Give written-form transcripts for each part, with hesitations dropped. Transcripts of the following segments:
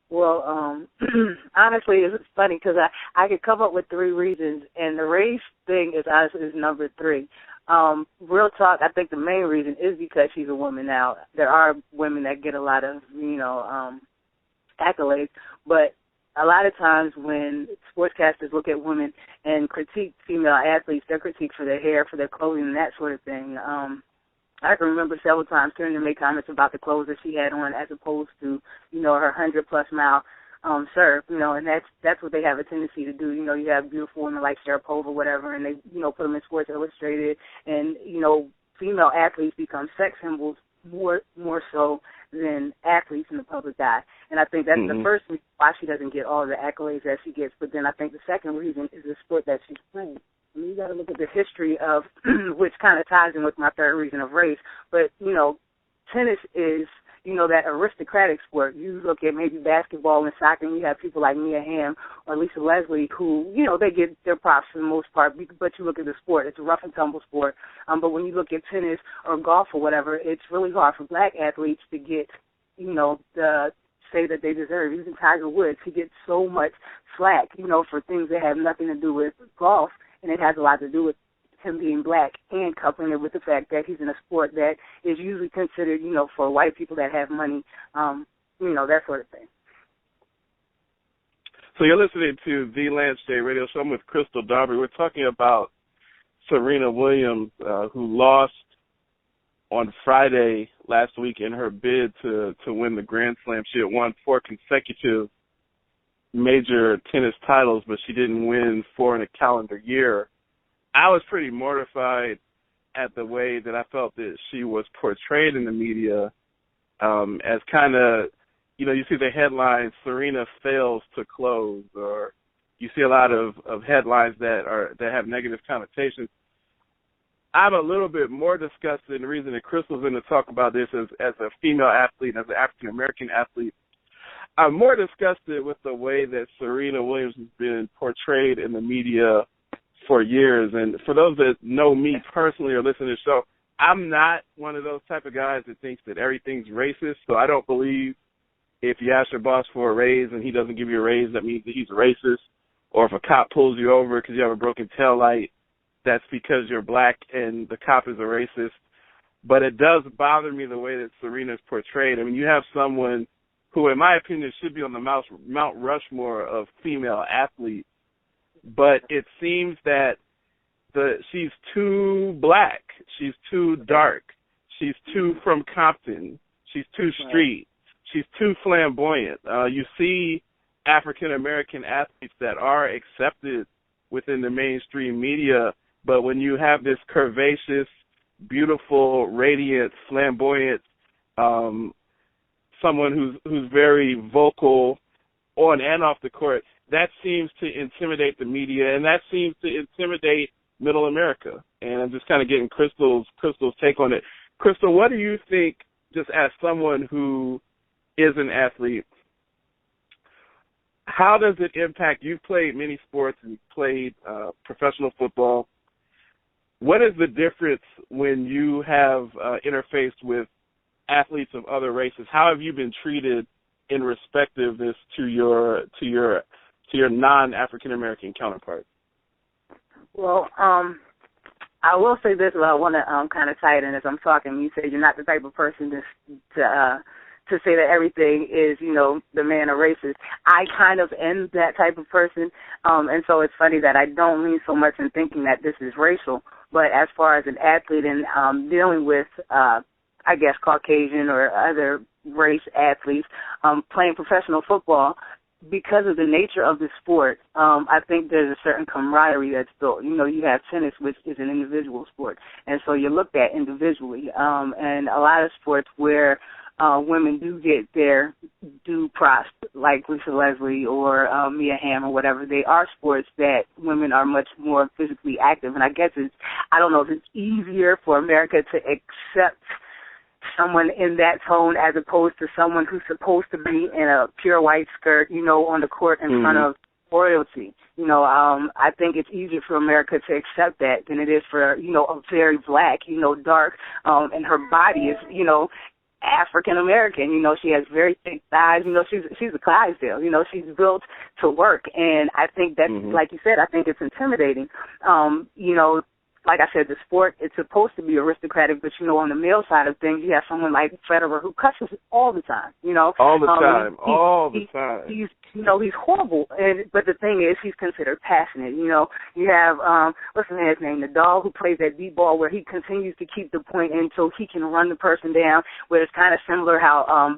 Well, honestly, it's funny because I could come up with three reasons, and the race thing is number three. Real talk, I think the main reason is because she's a woman now. There are women that get a lot of, accolades, but a lot of times when sportscasters look at women and critique female athletes, they're critiqued for their hair, for their clothing, and that sort of thing. I can remember several times hearing her make comments about the clothes that she had on as opposed to, her 100-plus mile serve, and that's what they have a tendency to do. You have beautiful women like Sharapova or whatever, and they, put them in Sports Illustrated, and, female athletes become sex symbols more so than athletes in the public eye. And I think that's the first reason why she doesn't get all the accolades that she gets. But then I think the second reason is the sport that she's playing. I mean, you got to look at the history of, which kind of ties in with my third reason of race. But, tennis is, that aristocratic sport. You look at maybe basketball and soccer, and you have people like Mia Hamm or Lisa Leslie who, they get their props for the most part. But you look at the sport, it's a rough and tumble sport. But when you look at tennis or golf or whatever, it's really hard for black athletes to get, the say that they deserve. Even Tiger Woods, he gets so much flack, for things that have nothing to do with golf, and it has a lot to do with him being black and coupling it with the fact that he's in a sport that is usually considered, for white people that have money, that sort of thing. So you're listening to The Lance J Radio Show. I'm with Krystal Darby. We're talking about Serena Williams, who lost on Friday last week in her bid to win the Grand Slam. She had won 4 consecutive major tennis titles, but she didn't win 4 in a calendar year. I was pretty mortified at the way that I felt that she was portrayed in the media as kind of, you see the headlines, Serena fails to close, or you see a lot of headlines that have negative connotations. I'm a little bit more disgusted, and the reason that Krystal's going to talk about this as a female athlete, as an African-American athlete, I'm more disgusted with the way that Serena Williams has been portrayed in the media for years. And for those that know me personally or listen to the show, I'm not one of those type of guys that thinks that everything's racist. So I don't believe if you ask your boss for a raise and he doesn't give you a raise, that means that he's racist. Or if a cop pulls you over because you have a broken tail light, that's because you're black and the cop is a racist. But it does bother me the way that Serena's portrayed. I mean, you have someone who, in my opinion, should be on the Mount Rushmore of female athletes, but it seems that she's too black, she's too dark, she's too from Compton, she's too street, she's too flamboyant. You see African-American athletes that are accepted within the mainstream media, but when you have this curvaceous, beautiful, radiant, flamboyant, someone who's very vocal on and off the court, that seems to intimidate the media, and that seems to intimidate middle America. And I'm just kind of getting Krystal's take on it. Krystal, what do you think, just as someone who is an athlete, how does it impact? You've played many sports and you've played professional football. What is the difference when you have interfaced with athletes of other races? How have you been treated in respectiveness to your non-African American counterparts? Well, I will say this, but I want to kind of tie it in as I'm talking. You say you're not the type of person to say that everything is, the man or racist. I kind of am that type of person, and so it's funny that I don't lean so much in thinking that this is racial. But as far as an athlete and dealing with, I guess, Caucasian or other race athletes playing professional football, because of the nature of the sport, I think there's a certain camaraderie that's built. You have tennis, which is an individual sport, and so you're looked at individually. And a lot of sports where women do get their due props, like Lisa Leslie or Mia Hamm or whatever, they are sports that women are much more physically active. And I guess I don't know if it's easier for America to accept someone in that tone as opposed to someone who's supposed to be in a pure white skirt, on the court in front of royalty. I think it's easier for America to accept that than it is for, a very black, dark, and her body is, African American. You know, she has very thick thighs. You know, she's a Clydesdale. You know, she's built to work, and I think that's like you said. I think it's intimidating. You know, like I said, the sport, it's supposed to be aristocratic, but, you know, on the male side of things, you have someone like Federer who cusses all the time, you know. All the time. He's, you know, he's horrible. But the thing is, he's considered passionate, you know. You have, what's the man's name, Nadal, who plays that deep ball where he continues to keep the point in so he can run the person down, where it's kind of similar how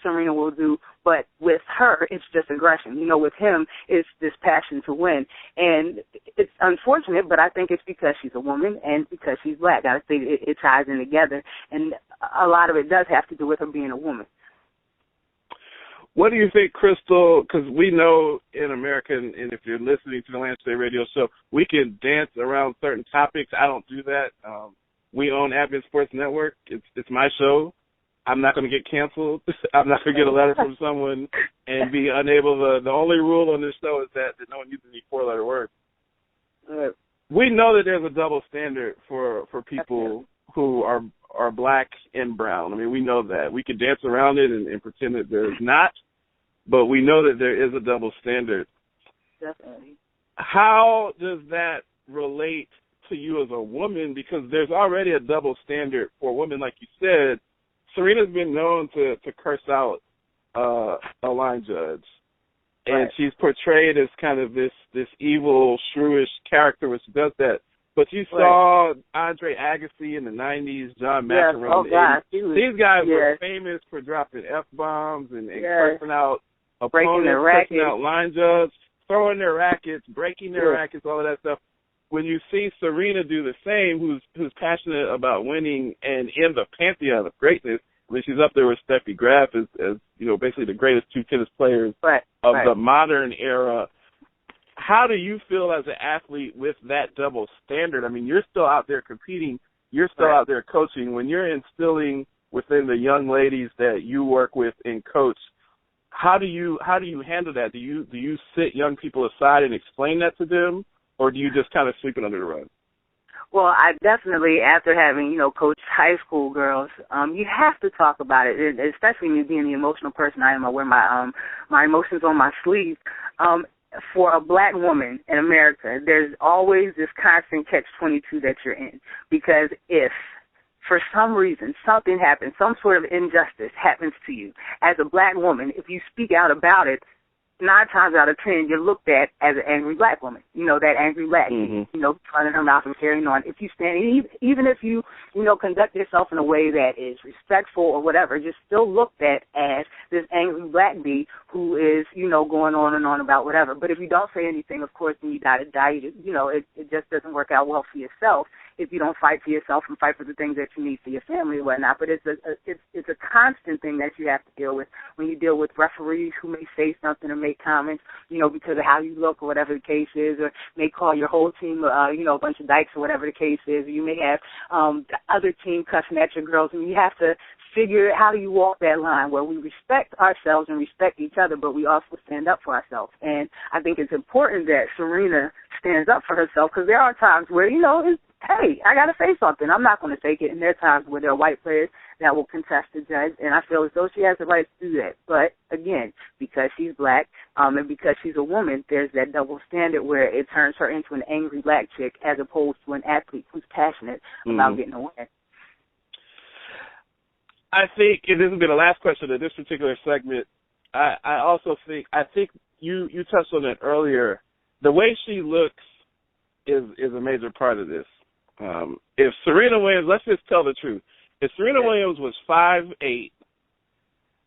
Serena will do. But with her, it's just aggression. You know, with him, it's this passion to win. And it's unfortunate, but I think it's because she's a woman and because she's black. I think it ties in together. And a lot of it does have to do with her being a woman. What do you think, Krystal? Because we know in America, and if you're listening to the Lance Day Radio Show, we can dance around certain topics. I don't do that. We own Advent Sports Network. It's my show. I'm not going to get canceled. I'm not going to get a letter from someone and be unable to. The only rule on this show is that no one uses any 4-letter words. We know that there's a double standard for people who are black and brown. I mean, we know that. We can dance around it and pretend that there's not, but we know that there is a double standard. Definitely. How does that relate to you as a woman? Because there's already a double standard for women, like you said. Serena's been known to curse out a line judge, and she's portrayed as kind of this evil, shrewish character when she does that. But you saw Andre Agassi in the 90s, John McEnroe in the 80s. These guys were famous for dropping F-bombs and cursing out opponents, cursing out line judges, throwing their rackets, breaking their rackets, all of that stuff. When you see Serena do the same, who's passionate about winning and in the pantheon of greatness, I mean, she's up there with Steffi Graf as you know, basically the greatest two tennis players of the modern era. How do you feel as an athlete with that double standard? I mean, you're still out there competing. You're still out there coaching. When you're instilling within the young ladies that you work with and coach, how do you handle that? Do you sit young people aside and explain that to them? Or do you just kind of sweep it under the rug? Well, I definitely, after having, you know, coached high school girls, you have to talk about it, especially me being the emotional person I am. I wear my emotions on my sleeve. For a black woman in America, there's always this constant catch-22 that you're in. Because if, for some reason, something happens, some sort of injustice happens to you, as a black woman, if you speak out about it, 9 times out of 10, you're looked at as an angry black woman. You know, that angry black, you know, running her mouth and carrying on. If you stand, even if you know, conduct yourself in a way that is respectful or whatever, you're still looked at as this angry black bee who is, you know, going on and on about whatever. But if you don't say anything, of course, then you got to die. You know, it just doesn't work out well for yourself if you don't fight for yourself and fight for the things that you need for your family and whatnot. But it's a constant thing that you have to deal with when you deal with referees who may say something or make comments, you know, because of how you look or whatever the case is, or may call your whole team, you know, a bunch of dykes or whatever the case is. You may have the other team cussing at your girls, and you have to figure how do you walk that line where we respect ourselves and respect each other, but we also stand up for ourselves. And I think it's important that Serena stands up for herself, because there are times where, you know, hey, I got to say something. I'm not going to take it. And there are times where there are white players that will contest the judge, and I feel as though she has the right to do that. But, again, because she's black and because she's a woman, there's that double standard where it turns her into an angry black chick as opposed to an athlete who's passionate about getting a win. I think, and this will be the last question of this particular segment, I also think you touched on it earlier. The way she looks is a major part of this. If Serena Williams, let's just tell the truth. If Serena Williams was 5'8",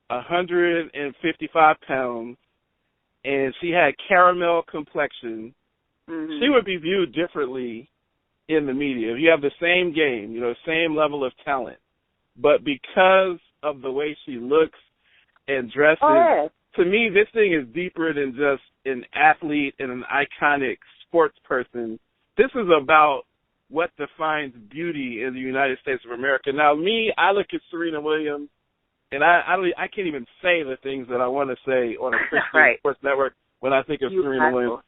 155 pounds, and she had caramel complexion, she would be viewed differently in the media. If you have the same game, you know, same level of talent, but because of the way she looks and dresses, to me, this thing is deeper than just an athlete and an iconic sports person. This is about what defines beauty in the United States of America. Now, I look at Serena Williams, and I can't even say the things that I want to say on a Christian Sports Network when I think of Serena Williams.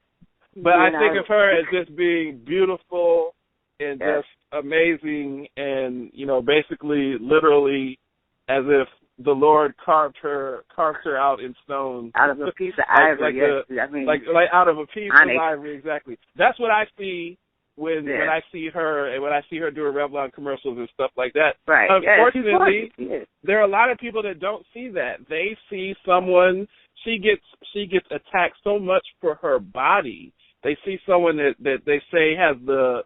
But I think of her as just being beautiful and just amazing and, you know, basically literally as if the Lord carved her out in stone out of a piece of ivory. Like out of a piece of ivory, exactly. That's what I see when I see her, and when I see her doing Revlon commercials and stuff like that. Right. Unfortunately, there are a lot of people that don't see that. They see someone, she gets attacked so much for her body. They see someone that they say has the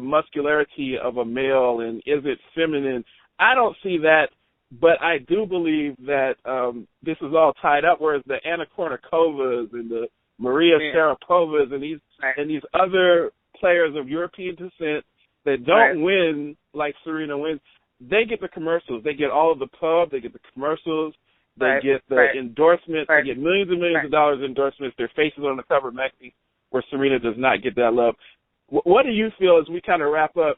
muscularity of a male and is it feminine. I don't see that. But I do believe that this is all tied up, whereas the Anna Kournikovas and the Maria Sharapovas and these other players of European descent that don't win like Serena wins, they get the commercials. They get all of the pub. They get the commercials. They get the endorsements. They get millions and millions of dollars in endorsements. Their faces on the cover of magazines, where Serena does not get that love. What do you feel as we kind of wrap up?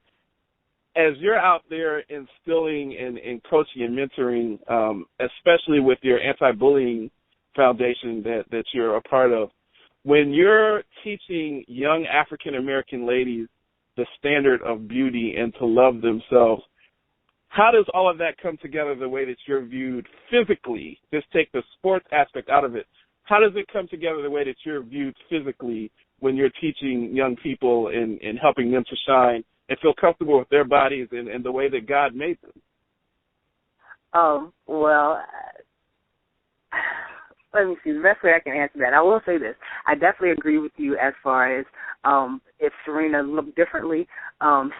As you're out there instilling and coaching and mentoring, especially with your anti-bullying foundation that you're a part of, when you're teaching young African-American ladies the standard of beauty and to love themselves, how does all of that come together the way that you're viewed physically? Just take the sports aspect out of it. How does it come together the way that you're viewed physically when you're teaching young people and helping them to shine and feel comfortable with their bodies and the way that God made them? Oh, well, let me see. The best way I can answer that, I will say this. I definitely agree with you as far as if Serena looked differently,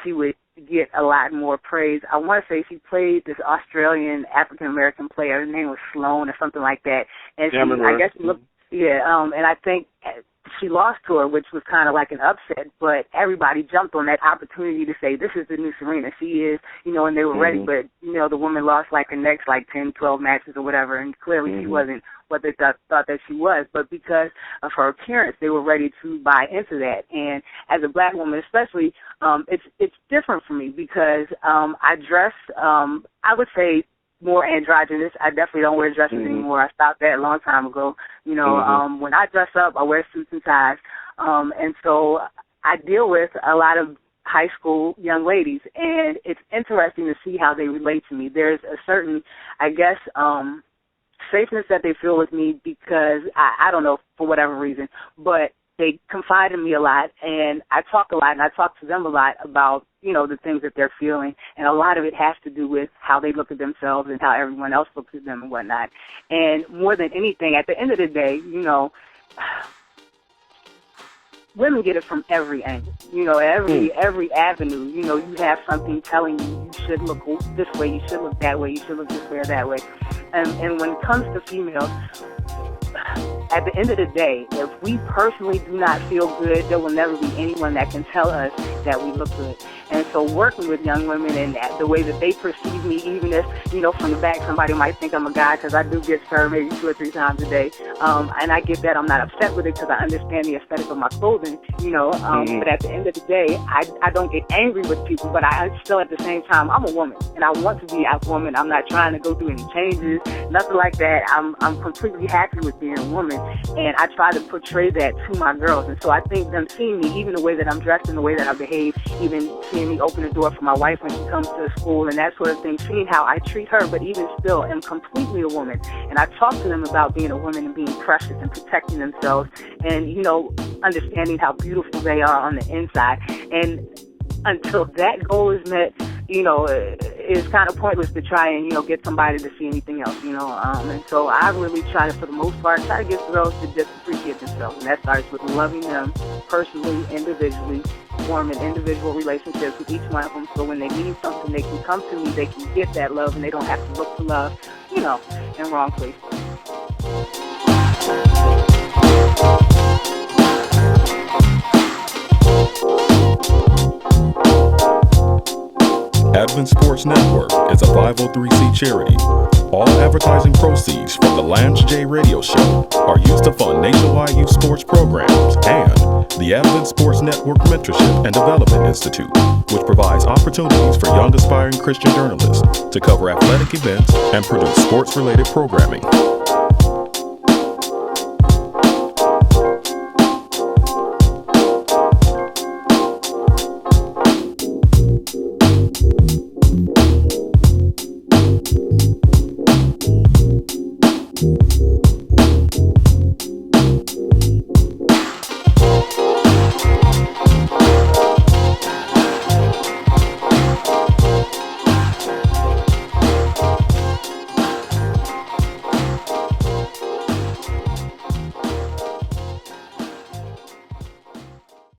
she would get a lot more praise. I want to say she played this Australian African-American player. Her name was Sloan or something like that. And I guess she looked, and I think she lost to her, which was kind of like an upset, but everybody jumped on that opportunity to say, this is the new Serena. She is, and they were ready, but, the woman lost like her next 10, 12 matches or whatever, and clearly she wasn't what they thought that she was, but because of her appearance, they were ready to buy into that. And as a black woman especially, it's different for me because I dress, I would say, more androgynous. I definitely don't wear dresses anymore. I stopped that a long time ago. When I dress up, I wear suits and ties. And so I deal with a lot of high school young ladies, and it's interesting to see how they relate to me. There's a certain, I guess, safeness that they feel with me because, I don't know, for whatever reason, but they confide in me a lot, and I talk a lot, and I talk to them a lot about, the things that they're feeling, and a lot of it has to do with how they look at themselves and how everyone else looks at them and whatnot. And more than anything, at the end of the day, women get it from every angle, every avenue. You have something telling you should look this way, you should look that way, you should look this way or that way. And when it comes to females, at the end of the day, if we personally do not feel good, there will never be anyone that can tell us that we look good. And so working with young women and the way that they perceive me, even if, from the back somebody might think I'm a guy because I do get served maybe 2 or 3 times a day. And I get that. I'm not upset with it because I understand the aesthetic of my clothing, But at the end of the day, I don't get angry with people, but I still at the same time, I'm a woman and I want to be a woman. I'm not trying to go through any changes, nothing like that. I'm completely happy with being a woman, and I try to portray that to my girls. And so I think them seeing me, even the way that I'm dressed and the way that I behave, even seeing me open the door for my wife when she comes to school and that sort of thing, seeing how I treat her, but even still am completely a woman. And I talk to them about being a woman and being precious and protecting themselves and, understanding how beautiful they are on the inside. And until that goal is met, it's kind of pointless to try and, get somebody to see anything else, And so I really try to, for the most part, try to get girls to just appreciate themselves. And that starts with loving them personally, individually, forming individual relationships with each one of them. So when they need something, they can come to me, they can get that love, and they don't have to look for love, in wrong places. Advent Sports Network is a 503c charity. All advertising proceeds from the Lance J Radio Show are used to fund nationwide youth sports programs and the Advent Sports Network Mentorship and Development Institute, which provides opportunities for young aspiring Christian journalists to cover athletic events and produce sports-related programming.